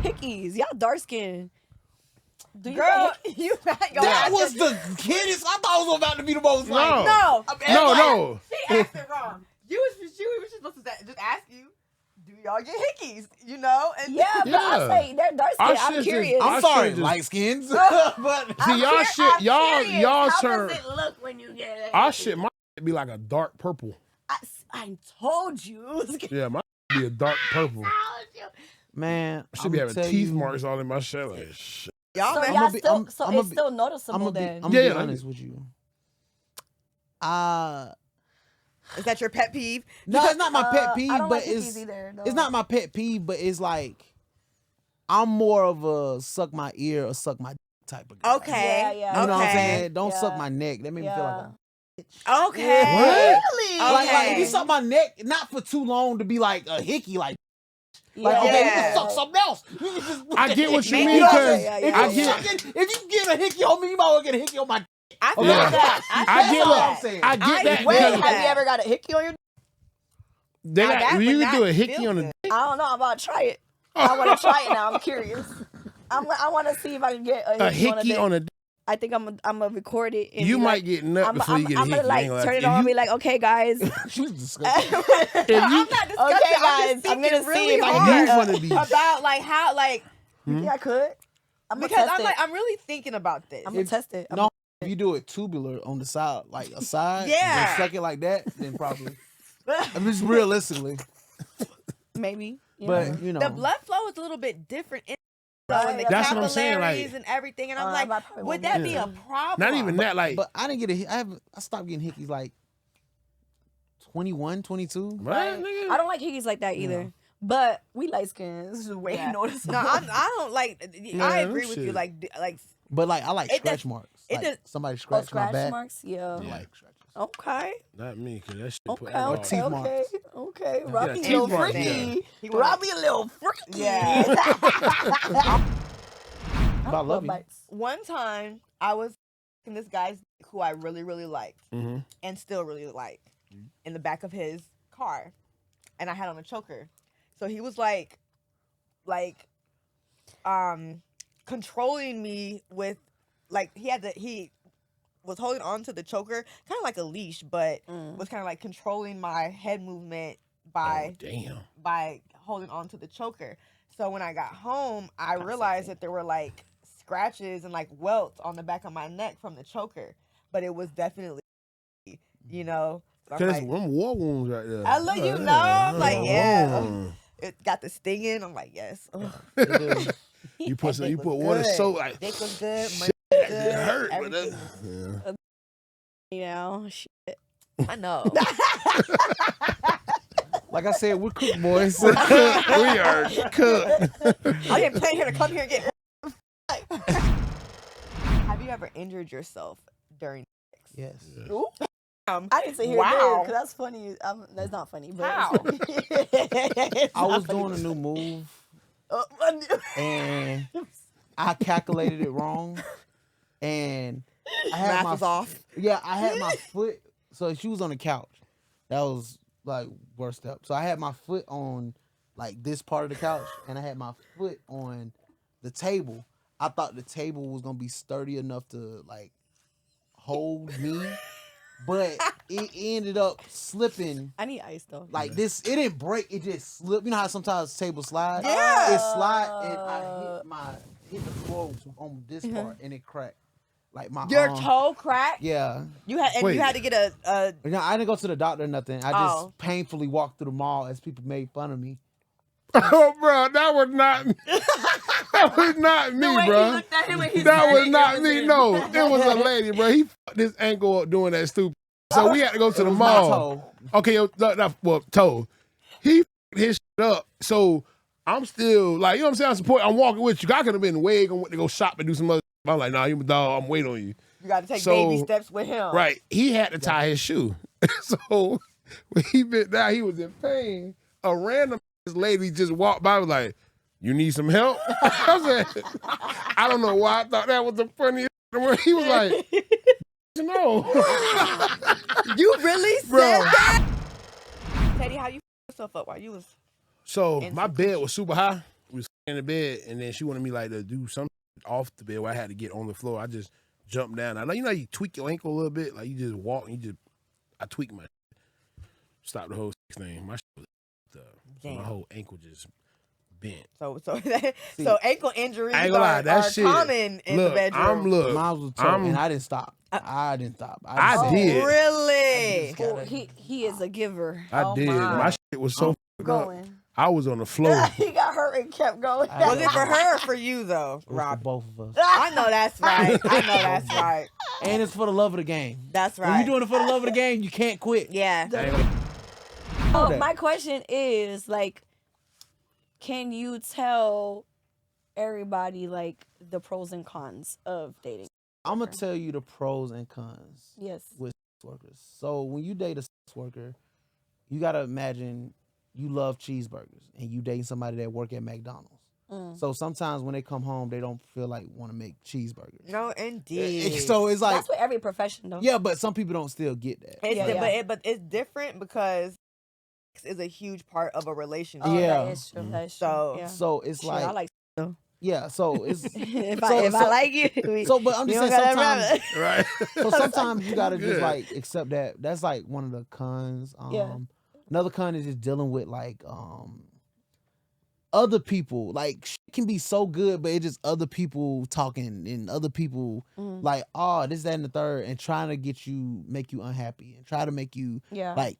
hickeys. Y'all dark skin. Girl, you that was the kiddiest. I thought it was about to be the most like. No. She asked it wrong. She was just supposed to just ask you, do y'all get hickeys? You know? And Yeah, but I say they're dark skin. I'm curious. I'm sorry, light skins. But see, y'all shit, y'all How turn. does it look when you get it? Our shit might be like a dark purple. I told you. Yeah, my be a dark purple. man, I should be having teeth marks all in my shit. Like, shit. y'all, So man, y'all still, it's still noticeable then. I'm gonna be honest with you. is that your pet peeve? No, it's not my pet peeve, I don't but like it's either, it's not my pet peeve, but it's like I'm more of a suck my ear or suck my type of guy. Okay. Yeah. You know what I'm Okay. saying? Don't suck my neck. That made me feel like a bitch. Okay. What? Really? Like if you suck my neck, not for too long to be like a hickey, like okay, you Yeah. can suck something else. You can just I get what you Maybe mean you know because if you get a hickey on me, you might well get a hickey on my. I feel Yeah. that. I get what what I'm saying. I get that Wait, because have you ever got a hickey on your? they Now got, that when would you not do a hickey feel on the good. dick, I don't know. I'm about to try it. I want to try it now. I'm curious. I want to see if I can get a hickey on a dick, I think I'm gonna record it. And you be might like, get nut before you get a I'm hickey. gonna like turn it on and be like, okay, guys. She's disgusting. if you, I'm not disgusted. Okay, I'm guys, just I'm gonna thinking see really if I hard can get one of these. about like how like Yeah, I could. I'm gonna because test I'm it. like I'm really thinking about this. I'm gonna test it. No, if you do it tubular on the side, like a side, Yeah. and suck it like that, then probably. I mean, just realistically, Maybe. but you know, the blood flow is a little bit different. Right, The that's what I'm saying, capillaries like- and everything, and I'm I like, probably would won't that get be it. a problem? not even that, like, but I didn't get I stopped getting hickeys like 21, 22. what, nigga? I don't like hickeys like that either. But we light skins. This is way Yeah. noticeable. No, I don't like. Yeah, I them agree with you. shit. Like But like I like It scratch does- marks. it Like does- somebody Oh, scratched my scratch back. marks? Yeah. I like scratches. Okay. Not me, cause that shit put Okay. alcohol. teeth Okay. marks. Okay. Yeah, Robbie a teeth little marks, freaky. He wanna- Robbie a little freaky. Yeah. But I love you. bites. one time I was in this guy's who I really really liked Mm-hmm. and still really like in the back of his car, and I had on a choker, so he was like controlling me with like he was holding on to the choker kind of like a leash, but was kind of like controlling my head movement by Damn. by holding on to the choker. So when I got home, I realized that there were like scratches and like welts on the back of my neck from the choker, but it was definitely, you know. So I'm Cause like, them war wounds right there. I let you know. I'm like, yeah. It got the stinging. I'm like, yes. Ugh. You put That dick was water good. soap like Dick was good. shit, Money was that good. did hurt, but Everything that, was- yeah. You know, shit. I know. Like I said, we're cook boys. we are cooked. I didn't plan here to come here and get. Have you ever injured yourself during sex? Yes. Ooh. I didn't say here Wow. because that's funny. That's not funny. But How? I was doing a new move and I calculated it wrong, and I had Math my was off. Yeah, I had my foot. So she was on the couch. That was like worst step. So I had my foot on like this part of the couch, and I had my foot on the table. I thought the table was gonna be sturdy enough to like hold me, but it ended up slipping. I need ice though. Like this, it didn't break. It just slipped. You know how sometimes tables slide? Yeah. It slide, and I hit the floor on this part, and it cracked. Like my Your arm. toe cracked. Yeah. You had Wait. you had to get a No, I didn't go to the doctor or nothing. I Oh. just painfully walked through the mall as people made fun of me. Oh, bro, that was not me. That was not me, bro. That was not me. No, it was a lady, bro. He fucked his ankle up doing that stupid. So we had to go to It the was my mall. toe. Okay, toe. He fucked his shit up. So I'm still like, you know what I'm saying? I'm support. I'm walking with you. I could have been way going to go shop and do some other. I'm like, nah, you my dog. I'm waiting on you. You got to take So- baby steps with him. Right. He had to tie his shoe. So when he bit down, he was in pain. A random lady just walked by and was like, you need some help? I said, I don't know why I thought that was the funniest word. He was like, no. You really Bro. said that? Teddy, how you f yourself up while you was So And my some bed cushion. was super high. We was in the bed, and then she wanted me like to do something off the bed where I had to get on the floor. I just jumped down. I know you you tweak your ankle a little bit, like you just walk and I tweak my stop the whole thing. My shit was so my whole ankle just bent. So ankle injuries I ain't gonna lie, are that shit, common in the bedroom. Mine was a toe, and I didn't stop. I didn't stop. I did. Really? Oh, he is a giver. I did. My shit was so Going. I was on the floor. He got hurt and kept going. Was it for her or for you though, It was for Rob? both of us. I know that's right. I know that's right. And it's for the love of the game. That's When right. you're doing it for the love of the game, you can't quit. Yeah. Oh, my question is like, can you tell everybody like the pros and cons of dating? I'm gonna tell you the pros and cons Yes. with sex workers. So when you date a sex worker, you gotta imagine you love cheeseburgers and you dating somebody that work at McDonald's. So sometimes when they come home, they don't feel like want to make cheeseburgers. No, indeed. So it's like That's with every profession though. yeah, but some people don't still get that. It's but it's different because sex is a huge part of a relationship. Oh, Yeah. that is true. That's So- true. Yeah. So it's Shit, like I like though. yeah. So it's if so- I so- like you. so. But I'm you just don't saying gotta sometimes. remember. Right. So sometimes you gotta just Good. like accept that. That's like one of the cons. Yeah. Another con is just dealing with like other people. Like shit can be so good, but it's just other people talking and other people like, oh, this, that, and the third, and trying to make you unhappy and try to make you Yeah. like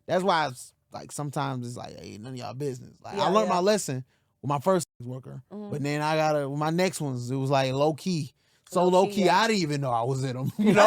that's why it's like sometimes it's like, hey, none of y'all business. Like I Yeah, learned yeah. my lesson with my first worker, but then I got with my next ones, it was like low key. So low Low-key, key, yeah. I didn't even know I was in them. You know?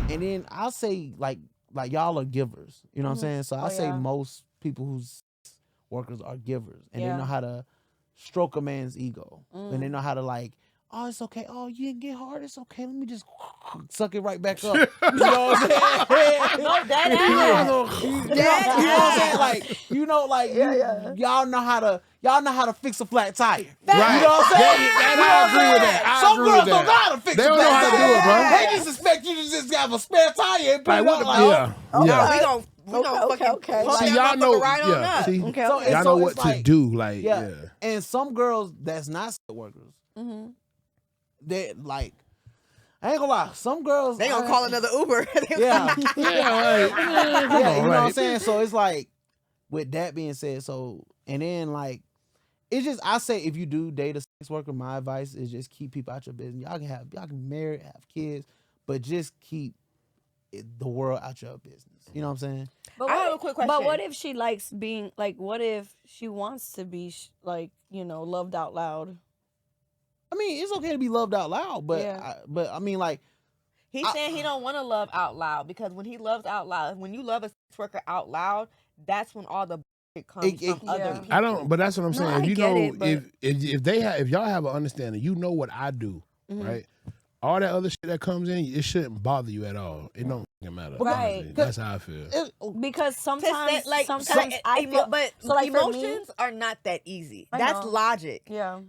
And then I'll say like y'all are givers. You know what I'm saying? So I Oh, say yeah. most people who's workers are givers, and Yeah. they know how to stroke a man's ego, and they know how to like, oh, it's okay. Oh, you didn't get hard. It's okay. Let me just suck it right back up. You know what I'm saying? No, that You know ass. what I'm saying? Like, y'all know how to fix a flat tire. Right. You know what I'm saying? I agree with that. I Some agree girls with don't that. know how to fix They a don't know flat how to tire. do it, bro. They just expect you to just have a spare tire and put Like it what? on. Like, Yeah. No, Yeah. we gonna Okay, fucking okay. pump See, that y'all know. motherfucker right on Yeah. up. See, Okay. So okay. y'all so know what it's to like- do. Like, Yeah. yeah. And some girls that's not sex workers, they like, I ain't gonna lie, some girls They gonna call another Uber. Yeah. Yeah, like, Yeah, you know what I'm right. saying? So it's like, with that being said, and then like, it's just, I say if you do date a sex worker, my advice is just keep people out your business. Y'all can be married, have kids, but just keep the world out your business. You know what I'm saying? But I what have a if- quick But question. what if she likes being like? What if she wants to be like loved out loud? I mean, it's okay to be loved out loud, but Yeah. I mean, like, He's saying he don't want to love out loud because when he loves out loud, when you love a sex worker out loud, that's when all the bullshit comes from other yeah. people. I don't. But that's what I'm No, saying. I If you get know, it, but- if y'all have an understanding, you know what I do, right? All that other shit that comes in, it shouldn't bother you at all. It don't fucking matter. Right. honestly. That's how I feel. Because To sometimes, say- like, sometimes I feel, but so like for me- emotions are not that easy. I That's know. logic. yeah.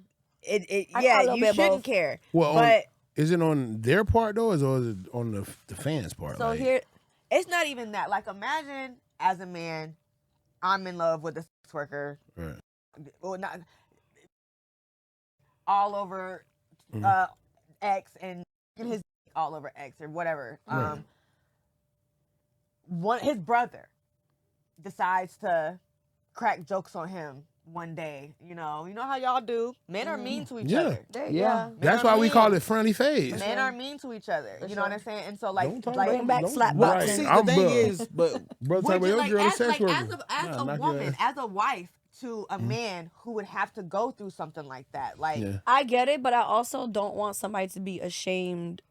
It I call a yeah, little you bit shouldn't both. care. Well, but is it on their part though, or is it on the fans' part? So Like, here, it's not even that. Like, imagine as a man, I'm in love with a sex worker. right. Well, not all over X and his all over X or whatever. Right. His brother decides to crack jokes on him one day. You know how y'all do. Men are mean to each Yeah. other. Yeah. That's Men why are we mean. call it friendly phase. Men are mean to each other. You know what I'm saying? And so like, Don't talk like Bring back don't- slap right. boxing. See, the I'm thing bruh. is, but Brother, would talk about you, your like, girl, a as, sex like, worker. as Nah, a knock your woman, ass. as a wife to a man who would have to go through something like that, like. Yeah. I get it, but I also don't want somebody to be ashamed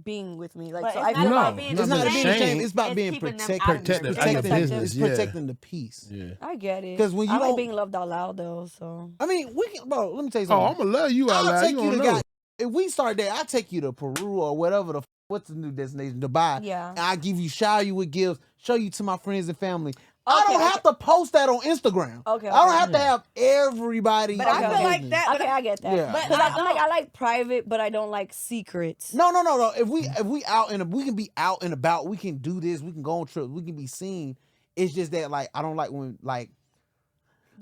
being with me. Like, But so it's I not feel about like being it's not being being ashamed. ashamed. It's about It's being keeping them protected. out of your Protective, out your business. It's Yeah. protecting the peace. Yeah. I get it. 'Cause when you I like don't- being loved out loud though, so I mean, we can, bro. Let me tell you Oh, something. I'm gonna love you out I'll loud. take You you to don't know. God. If we start there, I'll take you to Peru or whatever what's the new destination, Dubai. Yeah. And I give you, shower you with gifts, show you to my friends and family. I Okay, don't have to post that on Instagram. Okay, I don't okay. have to have everybody. But in I my feel like business. that. okay, I get that. Yeah. But Because I- I like private, but I don't like secrets. No. If we out and we can be out and about, we can do this. We can go on trips. We can be seen. It's just that like I don't like when like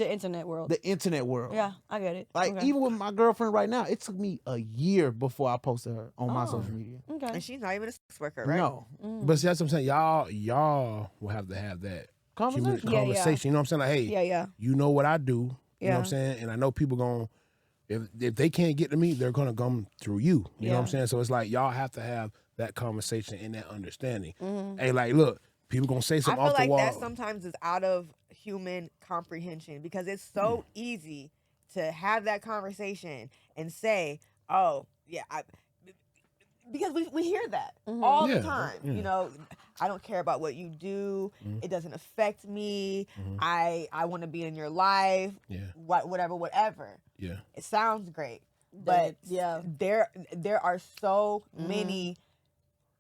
The internet world. The internet world. Yeah, I get it. Like Okay. even with my girlfriend right now, it took me a year before I posted her on my social media. Okay. And she's not even a sex worker, right? No But see, that's what I'm saying. Y'all will have to have that conversation. Yeah, conversation. You know what I'm saying? Like, hey, Yeah. you know what I do. You know what I'm Yeah. saying? And I know people going, if they can't get to me, they're going to come through you. You know what I'm Yeah. saying? So it's like y'all have to have that conversation and that understanding. Mm-hmm. Hey, like, look, people going to say I something feel off the like wall. that sometimes is out of human comprehension because it's so easy to have that conversation and say, "Oh, yeah," because we hear that all Yeah, the time. yeah. You know, I don't care about what you do. It doesn't affect me. I want to be in your life. Yeah. Whatever. Yeah. It sounds great, but yeah. there are so many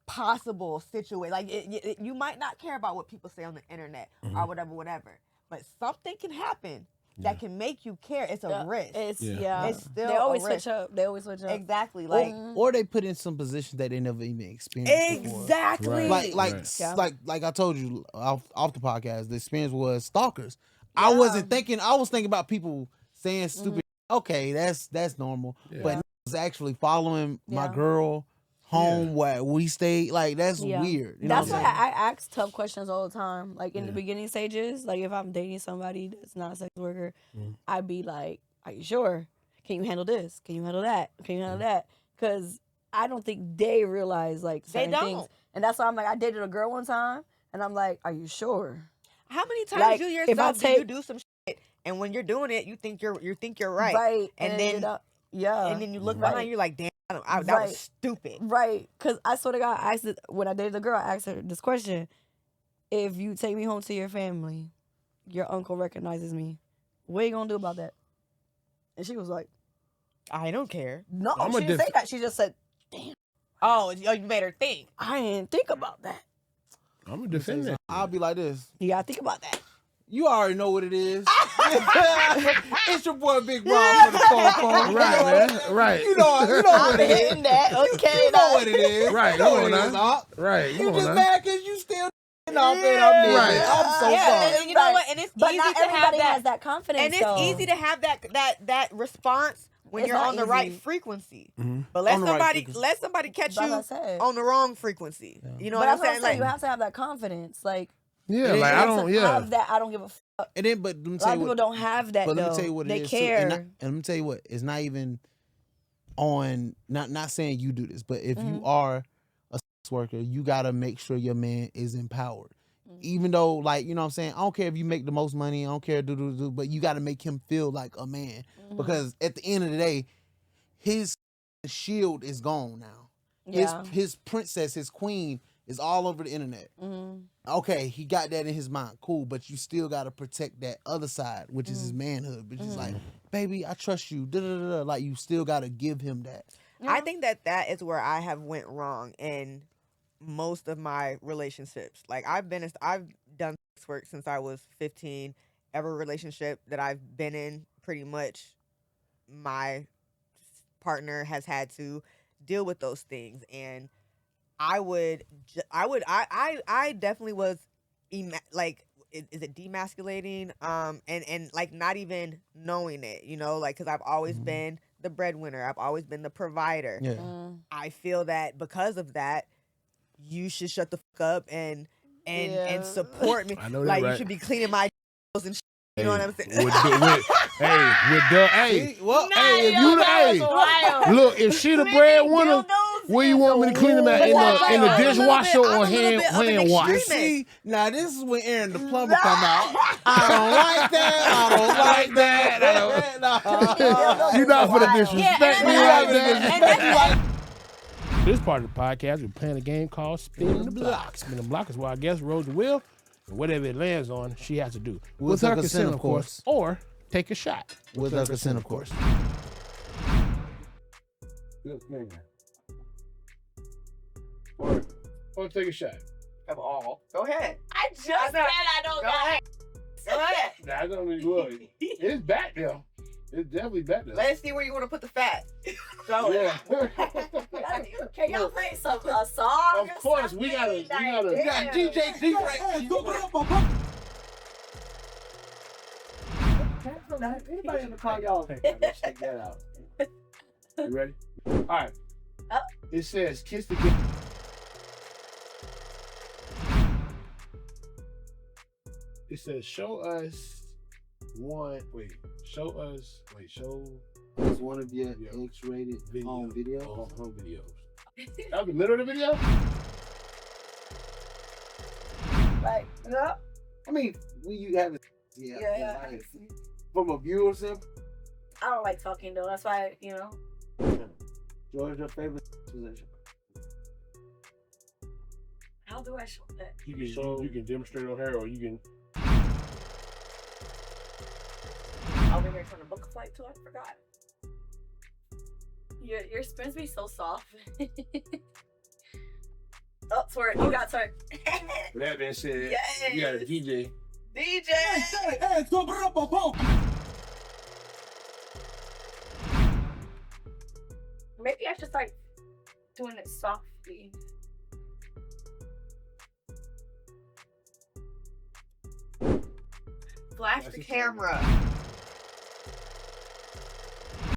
possible situations. Like you might not care about what people say on the internet or whatever, but something can happen that can make you care. It's a risk. It's It's still they always a risk. switch up. They always switch up. Exactly. Like Or they put in some positions that they never even experienced before. exactly. Right. Like I told you off the podcast, the experience was stalkers. I wasn't thinking. I was thinking about people saying stupid. Okay, that's normal. Yeah. But was actually following my Yeah. girl home where we stayed. Like that's Yeah. weird. You That's know why what I'm saying? I ask tough questions all the time. Like in the beginning stages, like if I'm dating somebody that's not a sex worker, I'd be like, "Are you sure? Can you handle this? Can you handle that? Can you handle that?" Because I don't think they realize like certain things, don't. and that's why I'm like, I dated a girl one time, and I'm like, "Are you sure?" How many times Like, you if I yourself do you take- do some shit, and when you're doing it, you think you're right, Right, and it then ended up- yeah, and then you look Right. behind, you're like, damn, that Right. was stupid. Right, because I swear to God, I asked when I dated the girl, I asked her this question: if you take me home to your family, your uncle recognizes me, what are you gonna do about that? And she was like, I don't care. no, I'm she a didn't say that. She just said, Oh, you made her think. I didn't think about that. I'm going to defend that. I'll be like this. You gotta think about that. You already know what it is. It's your boy Big Rob for the phone. Right, man. Right. You know what it is. Hitting that, okay? You know what it is. Right, You know come what on it now. is, Op. Right. You Come on just now. mad because you still off and I'm nigga. Right. I'm so Yeah, sorry. and you know what? And it's But easy not to have everybody that. has that confidence. And it's though. easy to have that response when It's you're not on the right easy. frequency. Mm-hmm. But let On the right somebody frequency. catch Like you I said. on the wrong frequency. You know But what I'm that's what I'm saying? saying. You Like, have to have that confidence. Like, Yeah, It like is. I to don't, have that. I don't give a fuck. And then, but let me A tell lot you of what. people don't have that. But let though. me tell you what it they is. too. care. And let me tell you what. It's not even on. Not saying you do this, but if you are a sex worker, you gotta make sure your man is empowered. Even though, like, you know what I'm saying, I don't care if you make the most money, I don't care, but you got to make him feel like a man. Because at the end of the day, his shield is gone now. Yeah. His princess, his queen is all over the internet. Okay, he got that in his mind. Cool, but you still got to protect that other side, which is his manhood. Which is like, baby, I trust you. Da-da-da-da. Like, you still got to give him that. I think that is where I have went wrong in most of my relationships. Like I've done sex work since I was 15. Every relationship that I've been in, pretty much my partner has had to deal with those things, and I definitely was like, is it demasculating? And like not even knowing it, you know, like, cause I've always been the breadwinner. I've always been the provider. Yeah. I feel that because of that, you should shut the fuck up and support me. I know that, like right? you should be cleaning my and shit. You know what I'm saying? Hey, if you look, if she the breadwinner, where you want me to clean them at in the dishwasher or hand wash? See, now this is when Aaron the plumber come out. I don't like that. You're not for the disrespect me like that. And This part of the podcast, we're playing a game called Spin the Block. Spin the Block is where our guest rolls the wheel, and whatever it lands on, she has to do. With her consent, of course, or take a shot. With her consent, of course. Or take a shot. of all. Go ahead. I just said I don't Go ahead. Go ahead. Nah, I don't really look. It's back there. It's definitely back there. Let's see where you want to put the fat. So Yeah. Can y'all play a song? Of course, we gotta. We got DJ D right here. Anybody in the car, y'all check that out. You ready? All right. Oh. It says kiss the gift. It says show us one. Wait. Show us. Wait. Show It's one of your Video. X-rated video. home videos. Home videos. That was the middle of the video. Like, no. I mean, when you have it, Yeah. like, from a viewer sample, I don't like talking though. That's why, you know. George, your favorite position? How do I show that? You can demonstrate on her, or you can. Over here trying to book a flight too. I forgot. Your spins be so soft. Oh, sorry. You got sorry. With that being said, Yes. you got a DJ. DJ. Maybe I should start doing it softly. Flash That's the the camera.